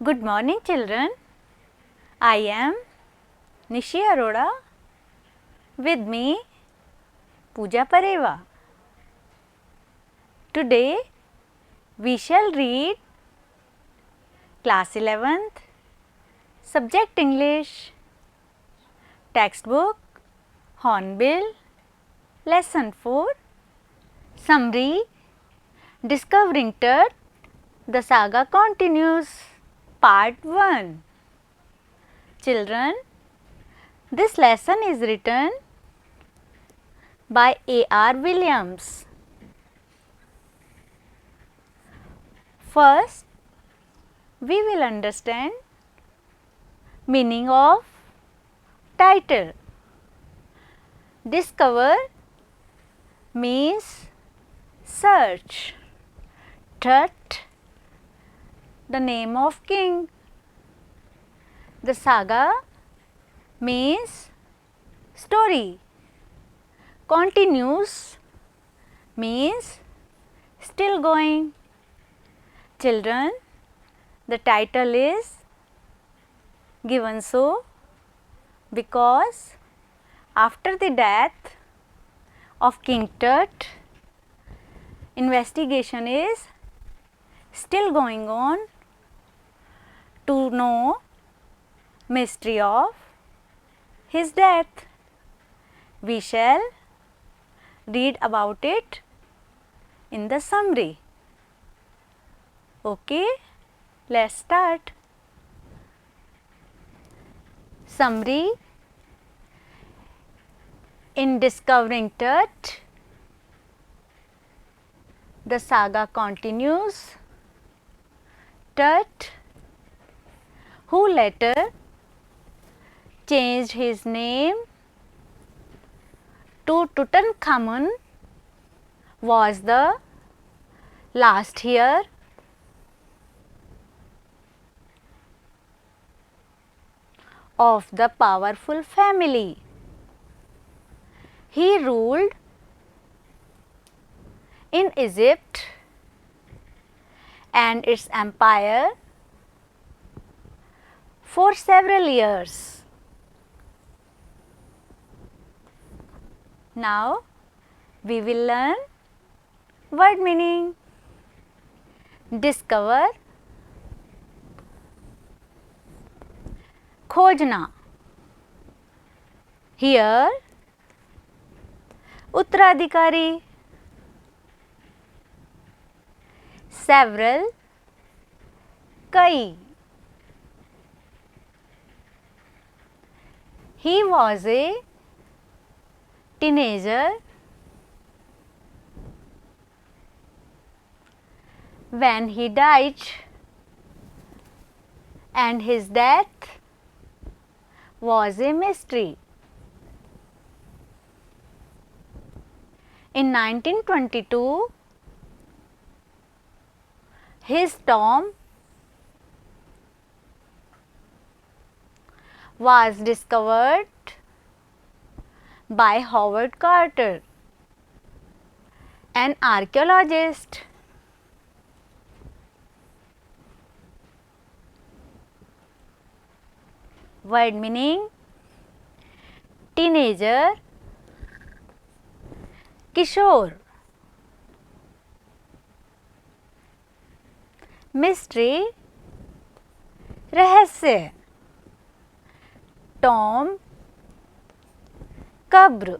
Good morning, children. I am Nishi Arora. With me, Pooja Pareva. Today, we shall read Class 11th, Subject English, Textbook, Hornbill, Lesson 4, Summary, Discovering Tut, The Saga Continues, Part 1. Children, this lesson is written by A.R. Williams. First, we will understand meaning of title. Discover means search. Tut, the name of king. The saga means story. Continues means still going. Children, the title is given so because after the death of King Tut, investigation is still going on to know mystery of his death. We shall read about it in the summary. Okay, let's start. Summary. In discovering Tut, the saga continues. Tut, who later changed his name to Tutankhamun, was the last heir of the powerful family. He ruled in Egypt and its empire for several years. Now, we will learn word meaning. Discover, खोजना. Here, उत्तराधिकारी. Several, कई. He was a teenager when he died, and his death was a mystery. In 1922, his tomb was discovered by Howard Carter, an archaeologist. Word meaning: teenager, Kishore. Mystery, रहस्य. Tomb, कब्र.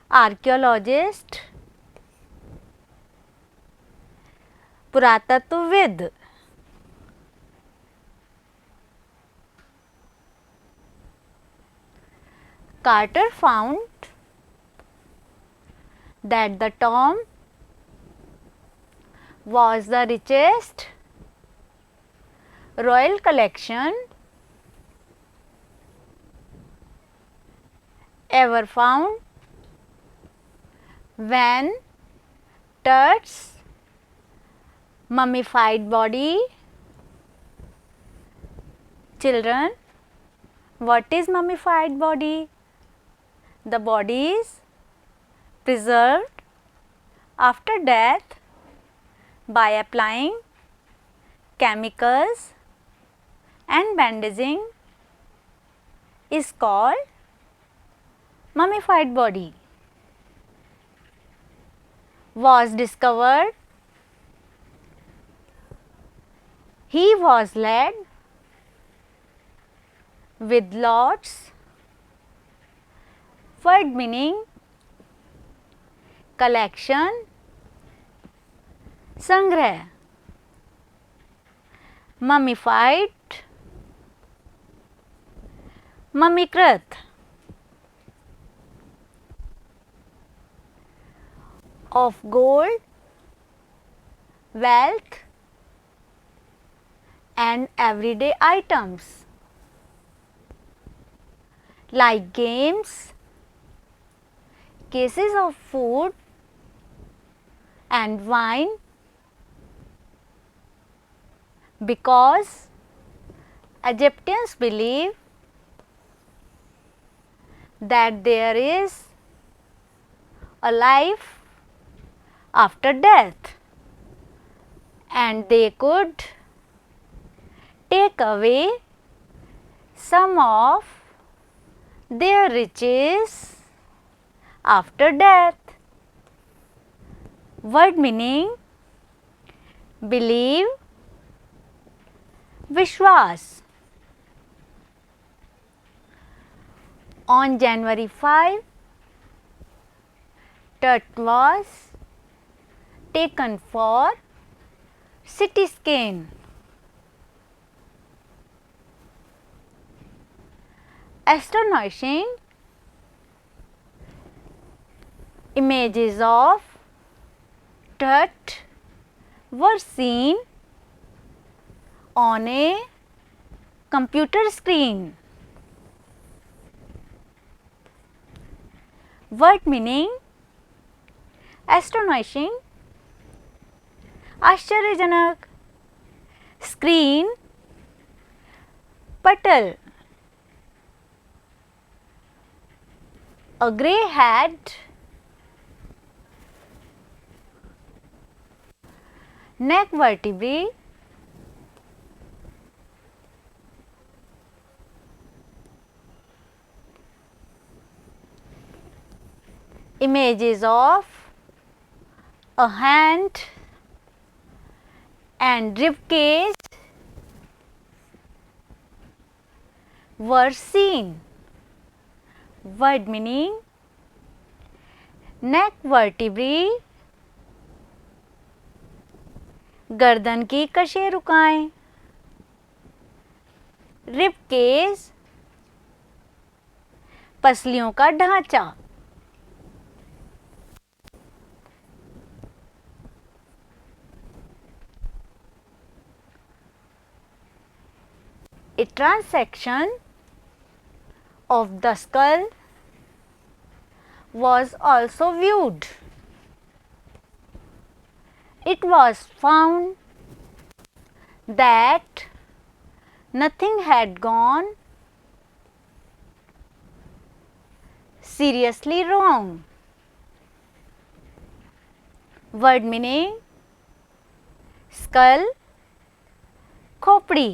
Archaeologist, पुरातत्वविद. Carter found that the tomb was the richest royal collection ever found when Tut's mummified body. Children, what is mummified body? The body is preserved after death by applying chemicals and bandaging is called mummified body. Was discovered. He was led with lots. Word meaning collection, संग्रह. Mummified, मम्मीकृत. Of gold, wealth and everyday items like games, cases of food and wine, because Egyptians believe that there is a life after death and they could take away some of their riches after death. Word meaning believe, Vishwas. On January 5, Tut was taken for CT scan. Astonishing images of Tut were seen on a computer screen. Word meaning astonishing, आश्चर्यजनक. Screen, पटल. A grey head, neck vertebrae, images of a hand and rib cage were seen. Word meaning neck vertebrae, गर्दन की कशेरुकाएं. Rib cage, पसलियों का ढांचा. A transection of the skull was also viewed. It was found that nothing had gone seriously wrong. Word meaning skull, khopdi.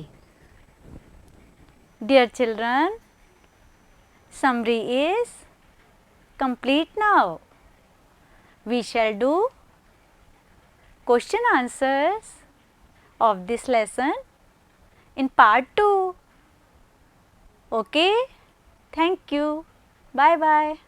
Dear children, summary is complete now. We shall do question answers of this lesson in part 2. Okay? Thank you. Bye bye.